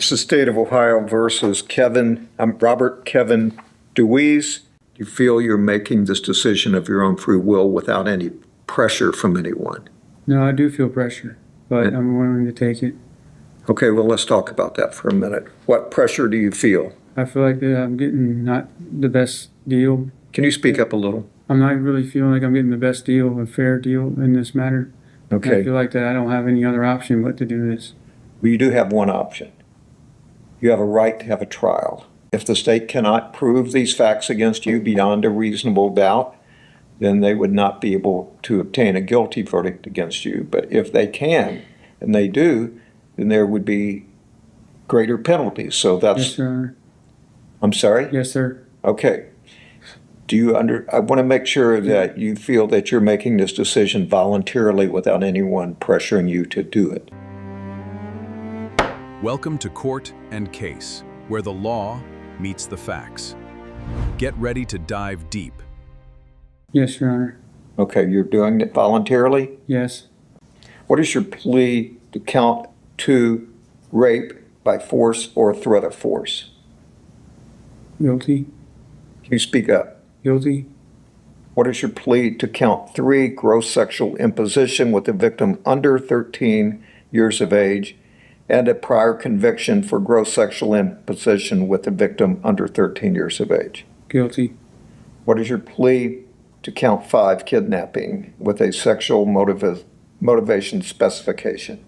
It's the state of Ohio versus Robert Kevin Deweese. Do you feel you're making this decision of your own free will without any pressure from anyone? No, I do feel pressure, but I'm willing to take it. Okay, well, let's talk about that for a minute. What pressure do you feel? I feel like that I'm getting not the best deal. Can you speak up a little? I'm not really feeling like I'm getting the best deal, a fair deal in this matter. Okay. I feel like that I don't have any other option but to do this. Well, you do have one option. You have a right to have a trial. If the state cannot prove these facts against you beyond a reasonable doubt, then they would not be able to obtain a guilty verdict against you. But if they can, and they do, then there would be greater penalties. So that's... Yes, Your Honor. I'm sorry? Yes, sir. Okay. I want to make sure that you feel that you're making this decision voluntarily without anyone pressuring you to do it. Welcome to Court and Case, where the law meets the facts. Get ready to dive deep. Yes, Your Honor. Okay, you're doing it voluntarily? Yes. What is your plea to count 2 rape by force or threat of force? Guilty. Can you speak up? Guilty. What is your plea to count 3 gross sexual imposition with a victim under 13 years of age and a prior conviction for gross sexual imposition with a victim under 13 years of age? Guilty. What is your plea to count 5 kidnapping with a sexual motivation specification?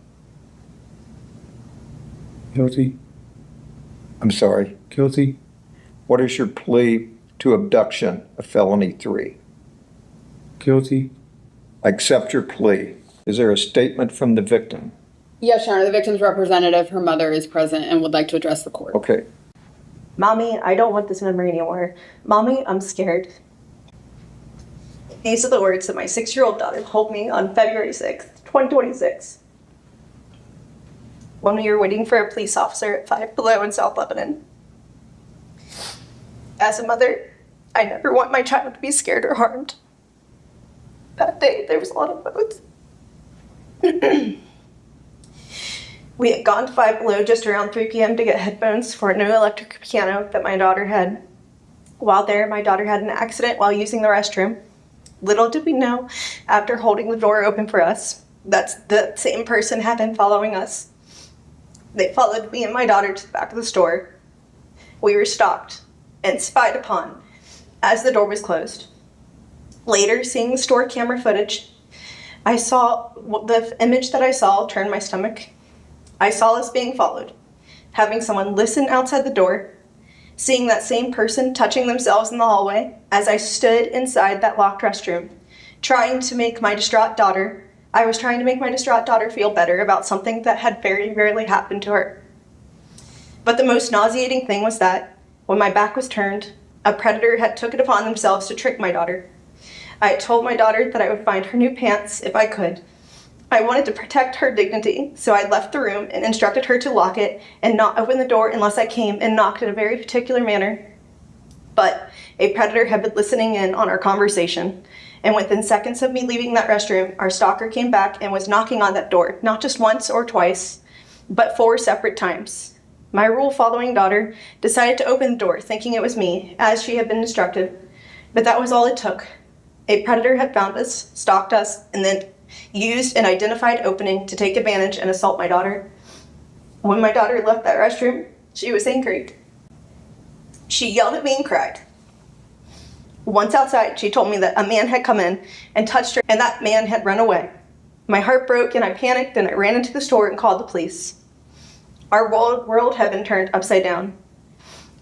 Guilty. I'm sorry. Guilty. What is your plea to abduction, a felony 3? Guilty. I accept your plea. Is there a statement from the victim? Yes, Your Honor. The victim's representative, her mother, is present and would like to address the court. Okay. Mommy, I don't want this memory anymore. Mommy, I'm scared. These are the words that my 6-year-old daughter told me on February 6th, 2026. When we were waiting for a police officer at 5 Below in South Lebanon. As a mother, I never want my child to be scared or harmed. That day, there was a lot of both. We had gone to 5 Below just around 3 p.m. to get headphones for a new electric piano that my daughter had. While there, my daughter had an accident while using the restroom. Little did we know, after holding the door open for us, that the same person had been following us. They followed me and my daughter to the back of the store. We were stalked and spied upon as the door was closed. Later, seeing the store camera footage, I saw the image that I saw turned my stomach. I saw us being followed, having someone listen outside the door, seeing that same person touching themselves in the hallway as I stood inside that locked restroom, trying to make my distraught daughter feel better about something that had very rarely happened to her. But the most nauseating thing was that, when my back was turned, a predator had took it upon themselves to trick my daughter. I had told my daughter that I would find her new pants if I could. I wanted to protect her dignity, so I left the room and instructed her to lock it and not open the door unless I came and knocked in a very particular manner. But a predator had been listening in on our conversation, and within seconds of me leaving that restroom, our stalker came back and was knocking on that door, not just once or twice, but 4 separate times. My rule-following daughter decided to open the door, thinking it was me, as she had been instructed, but that was all it took. A predator had found us, stalked us, and then used an identified opening to take advantage and assault my daughter. When my daughter left that restroom, she was angry. She yelled at me and cried. Once outside, she told me that a man had come in and touched her, and that man had run away. My heart broke and I panicked and I ran into the store and called the police. Our world had been turned upside down.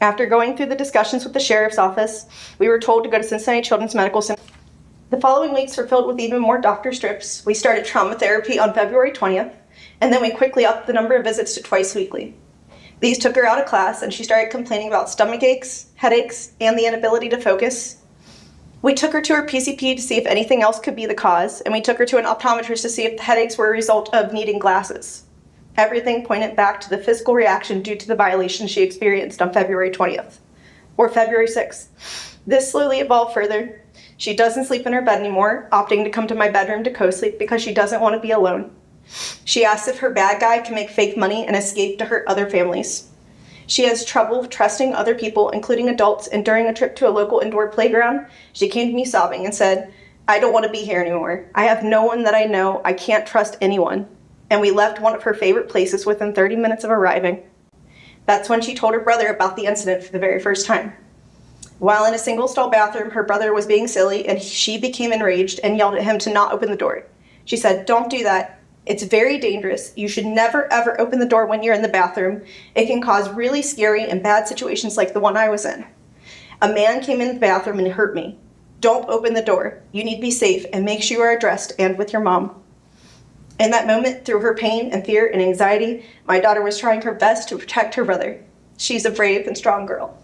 After going through the discussions with the sheriff's office, we were told to go to Cincinnati Children's Medical Center. The following weeks were filled with even more doctor strips. We started trauma therapy on February 20th, and then we quickly upped the number of visits to twice weekly. These took her out of class, and she started complaining about stomach aches, headaches, and the inability to focus. We took her to her PCP to see if anything else could be the cause, and we took her to an optometrist to see if the headaches were a result of needing glasses. Everything pointed back to the physical reaction due to the violation she experienced on February 20th, or February 6th. This slowly evolved further. She doesn't sleep in her bed anymore, opting to come to my bedroom to co-sleep because she doesn't want to be alone. She asks if her bad guy can make fake money and escape to hurt other families. She has trouble trusting other people, including adults, and during a trip to a local indoor playground, she came to me sobbing and said, "I don't want to be here anymore. I have no one that I know. I can't trust anyone." And we left one of her favorite places within 30 minutes of arriving. That's when she told her brother about the incident for the very first time. While in a single-stall bathroom, her brother was being silly, and she became enraged and yelled at him to not open the door. She said, "Don't do that. It's very dangerous. You should never, ever open the door when you're in the bathroom. It can cause really scary and bad situations like the one I was in. A man came in the bathroom and hurt me. Don't open the door. You need to be safe and make sure you are addressed and with your mom." In that moment, through her pain and fear and anxiety, my daughter was trying her best to protect her brother. She's a brave and strong girl.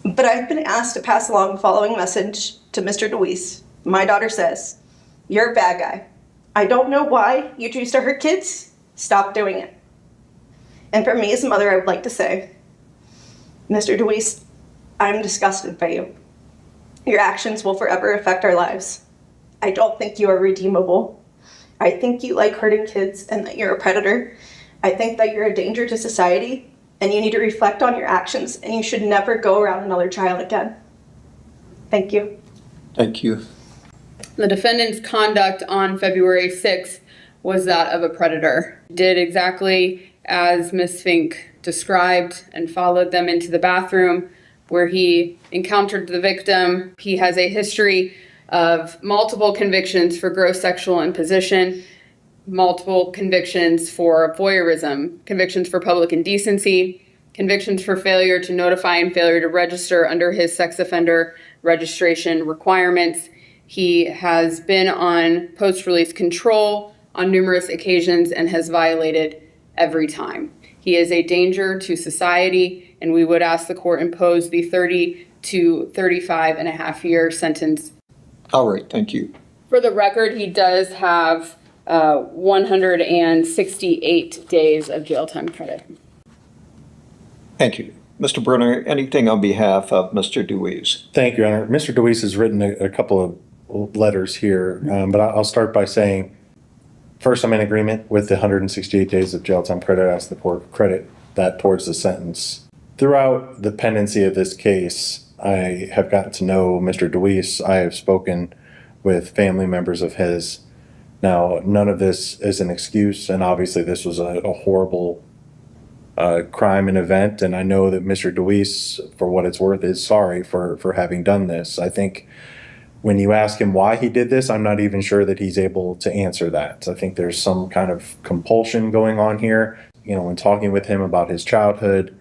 But I've been asked to pass along the following message to Mr. DeWeese. My daughter says, "You're a bad guy. I don't know why you choose to hurt kids. Stop doing it." And for me as a mother, I would like to say, Mr. DeWeese, I'm disgusted by you. Your actions will forever affect our lives. I don't think you are redeemable. I think you like hurting kids and that you're a predator. I think that you're a danger to society, and you need to reflect on your actions, and you should never go around another child again. Thank you. Thank you. The defendant's conduct on February 6th was that of a predator. Did exactly as Ms. Fink described and followed them into the bathroom where he encountered the victim. He has a history of multiple convictions for gross sexual imposition, multiple convictions for voyeurism, convictions for public indecency, convictions for failure to notify and failure to register under his sex offender registration requirements. He has been on post-release control on numerous occasions and has violated every time. He is a danger to society, and we would ask the court impose the 30 to 35 and a half year sentence. All right, thank you. For the record, he does have 168 days of jail time credit. Thank you. Mr. Brunner, anything on behalf of Mr. DeWeese? Thank you, Your Honor. Mr. DeWeese has written a couple of letters here, but I'll start by saying, first, I'm in agreement with the 168 days of jail time credit. I ask the court credit that towards the sentence. Throughout the pendency of this case, I have gotten to know Mr. DeWeese. I have spoken with family members of his. Now, none of this is an excuse, and obviously this was a horrible crime and event, and I know that Mr. DeWeese, for what it's worth, is sorry for having done this. I think when you ask him why he did this, I'm not even sure that he's able to answer that. I think there's some kind of compulsion going on here. You know, when talking with him about his childhood,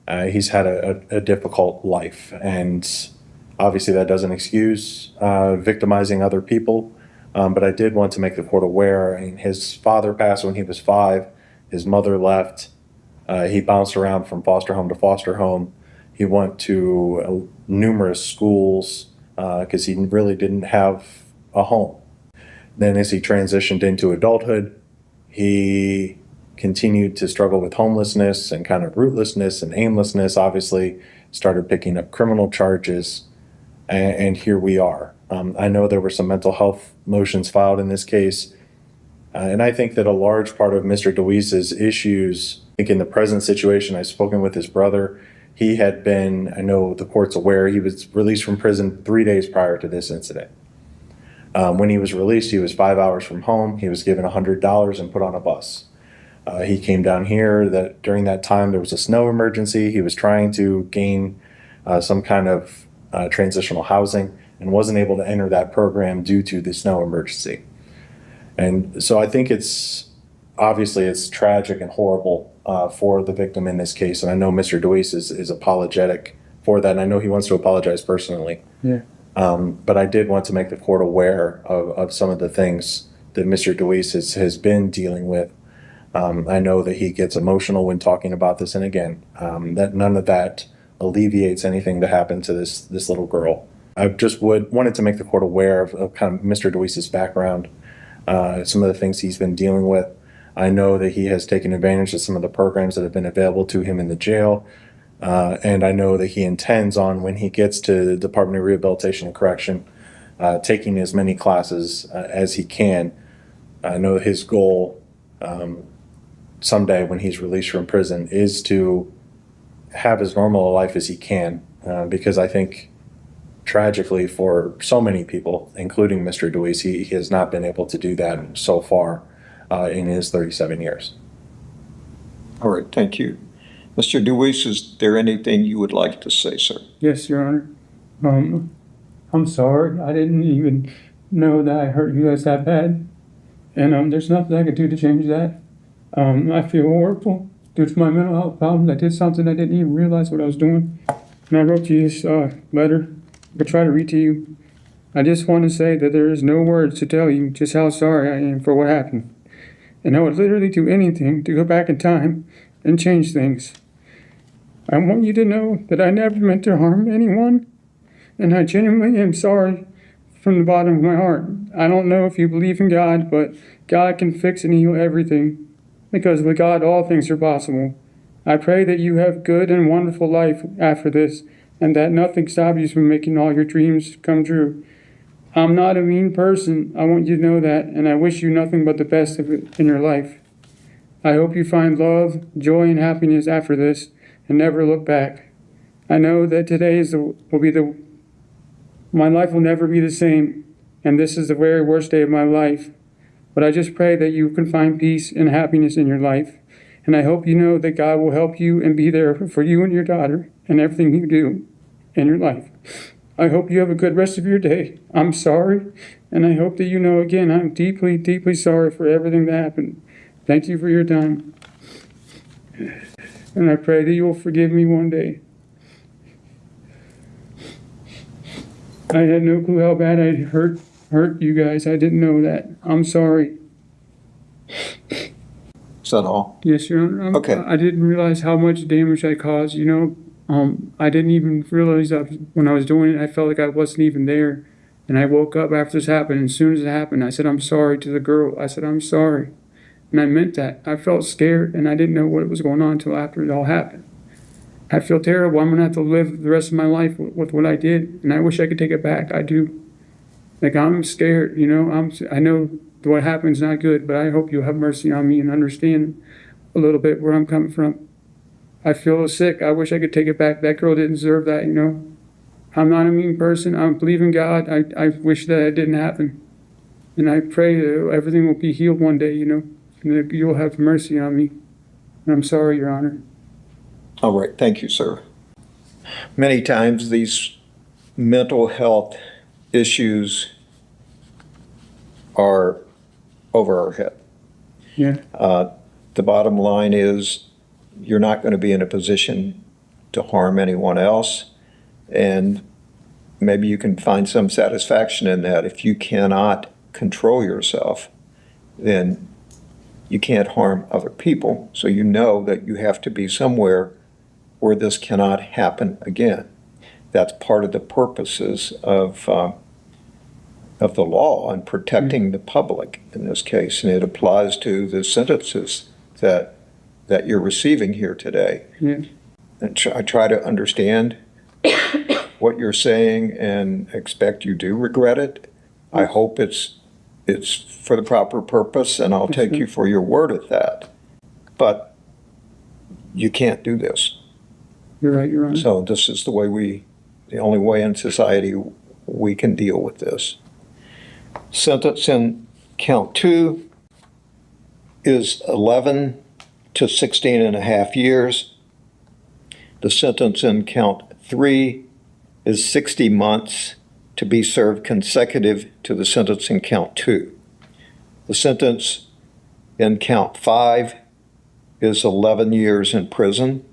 he's had a difficult life, and obviously that doesn't excuse victimizing other people. But I did want to make the court aware. I mean, his father passed when he was 5. His mother left. He bounced around from foster home to foster home. He went to numerous schools because he really didn't have a home. Then as he transitioned into adulthood, he continued to struggle with homelessness and kind of rootlessness and aimlessness, obviously, started picking up criminal charges, and here we are. I know there were some mental health motions filed in this case, and I think that a large part of Mr. DeWeese's issues, I think in the present situation, I've spoken with his brother. He had been, I know the court's aware, he was released from prison 3 days prior to this incident. When he was released, he was 5 hours from home. He was given $100 and put on a bus. He came down here. That during that time there was a snow emergency. He was trying to gain some kind of transitional housing and wasn't able to enter that program due to the snow emergency. And so I think it's tragic and horrible for the victim in this case. And I know Mr. DeWeese is apologetic for that. And I know he wants to apologize personally. Yeah. But I did want to make the court aware of some of the things that Mr. DeWeese has been dealing with. I know that he gets emotional when talking about this. And again, that none of that alleviates anything that happened to this little girl. I just wanted to make the court aware of kind of Mr. DeWeese's background, some of the things he's been dealing with. I know that he has taken advantage of some of the programs that have been available to him in the jail. And I know that he intends on, when he gets to the Department of Rehabilitation and Correction, taking as many classes as he can I know his goal someday when he's released from prison is to have as normal a life as he can, because I think tragically for so many people, including Mr. DeWeese, he has not been able to do that so far in his 37 years. All right, thank you. Mr. DeWeese, is there anything you would like to say, sir? Yes, Your Honor. I'm sorry. I didn't even know that I hurt you guys that bad. And there's nothing I could do to change that. I feel horrible due to my mental health problems. I did something I didn't even realize what I was doing. And I wrote you this letter. I could try to read to you. I just want to say that there is no words to tell you just how sorry I am for what happened. And I would literally do anything to go back in time and change things. I want you to know that I never meant to harm anyone. And I genuinely am sorry from the bottom of my heart. I don't know if you believe in God, but God can fix and heal everything. Because with God, all things are possible. I pray that you have good and wonderful life after this, and that nothing stops you from making all your dreams come true. I'm not a mean person. I want you to know that, and I wish you nothing but the best of it in your life. I hope you find love, joy, and happiness after this, and never look back. I know that today my life will never be the same, and this is the very worst day of my life. But I just pray that you can find peace and happiness in your life. And I hope you know that God will help you and be there for you and your daughter and everything you do in your life. I hope you have a good rest of your day. I'm sorry, and I hope that you know again, I'm deeply, deeply sorry for everything that happened. Thank you for your time. And I pray that you will forgive me one day. I had no clue how bad I hurt you guys. I didn't know that. I'm sorry. Is that all? Yes, Your Honor. Okay. I didn't realize how much damage I caused, you know. I didn't even realize that when I was doing it, I felt like I wasn't even there. And I woke up after this happened, and as soon as it happened, I said, I'm sorry to the girl. I said, I'm sorry. And I meant that. I felt scared, and I didn't know what was going on until after it all happened. I feel terrible. I'm going to have to live the rest of my life with what I did, and I wish I could take it back. I do. Like, I'm scared, you know. I know what happened is not good, but I hope you'll have mercy on me and understand a little bit where I'm coming from. I feel sick. I wish I could take it back. That girl didn't deserve that, you know. I'm not a mean person. I believe in God. I wish that it didn't happen. And I pray that everything will be healed one day, you know, and that you'll have mercy on me. And I'm sorry, Your Honor. All right, thank you, sir. Many times these mental health issues are over our head. Yeah. The bottom line is you're not going to be in a position to harm anyone else, and maybe you can find some satisfaction in that. If you cannot control yourself, then you can't harm other people, so you know that you have to be somewhere where this cannot happen again. That's part of the purposes of the law and protecting the public in this case, and it applies to the sentences that you're receiving here today. Yeah. And I try to understand what you're saying and expect you do regret it. I hope it's for the proper purpose, and I'll take you for your word at that. But you can't do this. You're right, Your Honor. So this is the only way in society we can deal with this. Sentence in count 2 is 11 to 16 and a half years. The sentence in count 3 is 60 months to be served consecutive to the sentence in count 2. The sentence in count 5 is 11 years in prison.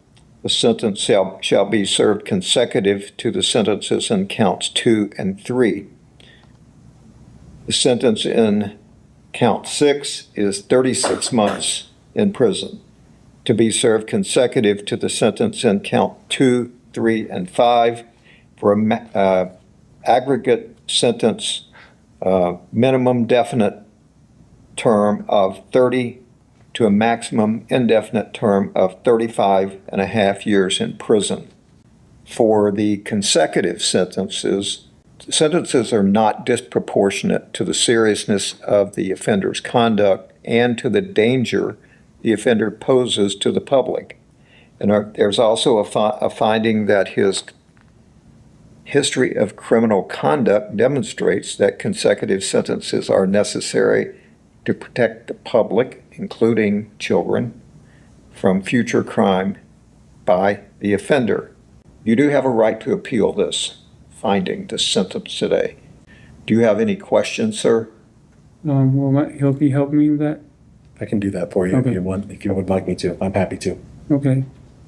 The sentence shall be served consecutive to the sentences in counts 2 and 3. The sentence in count 6 is 36 months in prison to be served consecutive to the sentence in count 2, 3, and 5 for an aggregate sentence minimum definite term of 30 to a maximum indefinite term of 35 and a half years in prison. For the consecutive sentences, sentences are not disproportionate to the seriousness of the offender's conduct and to the danger the offender poses to the public. And there's also a finding that his history of criminal conduct demonstrates that consecutive sentences are necessary to protect the public, including children, from future crime by the offender. You do have a right to appeal this finding, this sentence today. Do you have any questions, sir? Will he help me with that? I can do that for you Okay. if you want, if you would like me to. I'm happy to. Okay.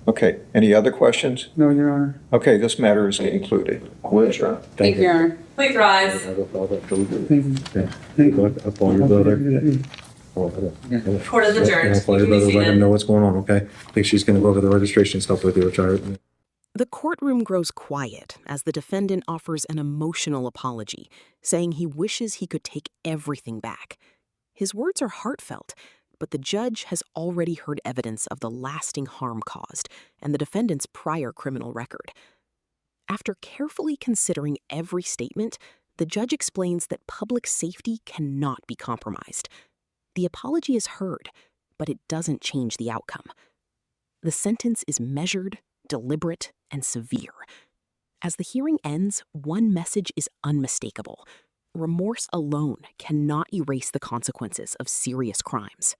Okay, any other questions? No, Your Honor. Okay, this matter is concluded. Thank you, Your Honor. Please rise. Thank you. Good luck up on your brother. Court is adjourned. Call your You can be brother, let him seated. know what's going on, okay? I think she's gonna go over the registration stuff with you, which I. The courtroom grows quiet as the defendant offers an emotional apology, saying he wishes he could take everything back. His words are heartfelt, but the judge has already heard evidence of the lasting harm caused and the defendant's prior criminal record. After carefully considering every statement, the judge explains that public safety cannot be compromised. The apology is heard, but it doesn't change the outcome. The sentence is measured, deliberate, and severe. As the hearing ends, one message is unmistakable. Remorse alone cannot erase the consequences of serious crimes.